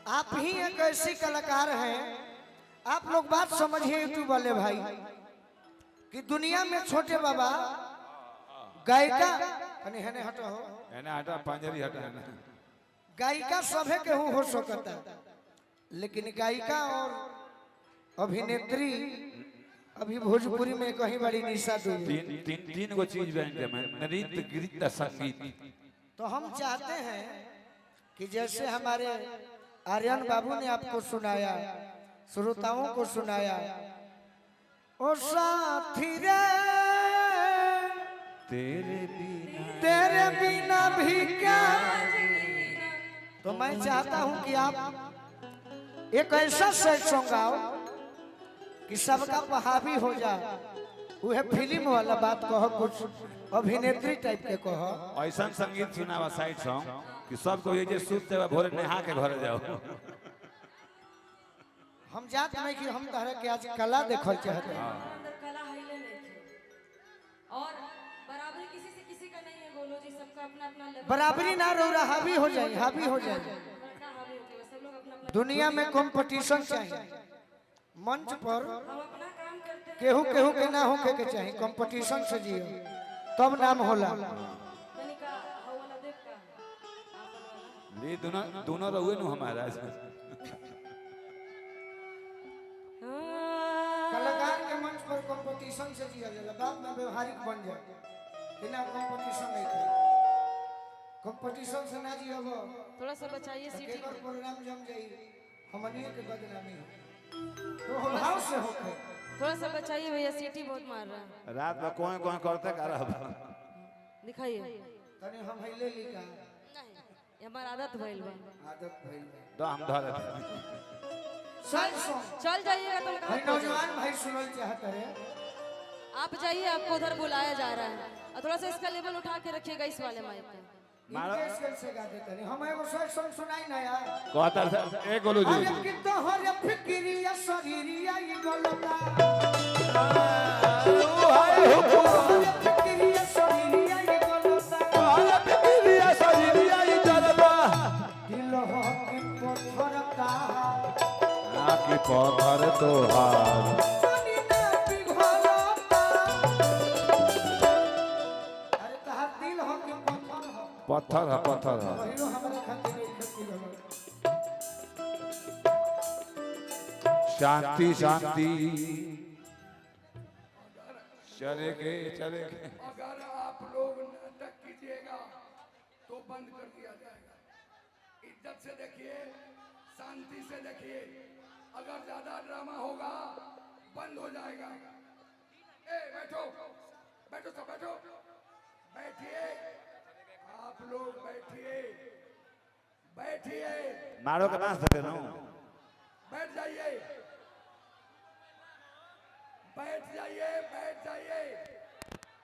आप ही एक ऐसी कलाकार हैं, आप लोग बात समझिए यूट्यूब वाले भाई कि दुनिया में छोटे बाबा गायिका हने हटो हो हटा पंजरी हटा गायिका सभे के हो सकता, लेकिन गायिका और अभिनेत्री अभी भोजपुरी में कहीं बड़ी निशा दुबे तीन गो चीज में नृत्य गीत संगीत। तो हम चाहते हैं कि जैसे हमारे आर्यन बाबू ने आपको सुनाया, श्रोताओं को सुनाया, ओ साथी रे तेरे बिना भी क्या, तो मैं चाहता हूं कि आप एक ऐसा सैड सॉन्ग गाओ कि सबका पहावी हो जाए। वह फिल्म वाला बात कहो, कुछ अभिनेत्री टाइप के कहो, ऐसा संगीत सुनावा साइड सॉन्ग कि सबको ये जे सूत देवा भोरे नहा के घर जाओ। हम जात नहीं कि हम तरह के आज कला देखल चाहते हैं। कला हाईले लेके और बराबरी किसी से किसी का नहीं है गोलू जी, सबका अपना अपना लेवल। बराबरी ना रो रहा, हावी हो जाए, हावी हो जाए। सब लोग अपना अपना दुनिया में कंपटीशन चाहिए, मंच पर हम अपना काम करते हैं। केहू केहू के ना होके के चाहिए, कंपटीशन से जियो तब नाम होला। तनिका हवाला देख का आपन वाला ये दोनों रहुए नु हमारा कलाकार के मंच पर कंपटीशन से जिया जाला, बाद में व्यवहारिक बन जाए। बिना कंपटीशन नहीं थे, कंपटीशन से ना जियो थोड़ा सा बचाइए सीटी केकर प्रोग्राम जम जाई, हमनिए के बदनामी हो तो भाव से होके। थोड़ा सा बचाइए भैया, सीटी बहुत मार रहा है। रात में कौन कौन करते का रहा दिखाइए तने हम हइले लिखा नहीं, ये हमार आदत भइल बा। आदत भइल तो हम धर चल जाइएगा तुम भाई। कहाँ नौजवान भाई सुनल चाहता है, आप जाइए, आपको उधर बुलाया जा रहा है और थोड़ा सा इसका लेवल उठा के रखिएगा इस वाले माइक पे। इनके स्केल से गा देते नहीं। हम एगो सॉन्ग सुनाई ना यार, कहता ए गोलू जी अरे कि तोहरे फिक्रिया शरीरिया ई गलता, हाय हो तोहरे फिक्रिया शरीरिया ई गलता, वाला बिटिया सजीरिया ई जलबा दिल हो कि पत्थर का आकी पत्थर तोहार पानी ना पिघलता। अरे तहार दिल हो कि पत्थर हो, पत्थर है वही हमरा खातिर नहीं खेती गलो। शांति शांति चलेगे चलेगे। अगर आप लोग नाटक कीजिएगा तो बंद कर दिया जाएगा। इज्जत से देखिए, शांति से देखिए। अगर ज्यादा ड्रामा होगा बंद हो जाएगा। ए बैठो बैठो सब बैठो, बैठिए आप लोग, बैठिए बैठिए, मारो के नाच देते ना बैठ जाइए बैठ जाइए बैठ जाइए।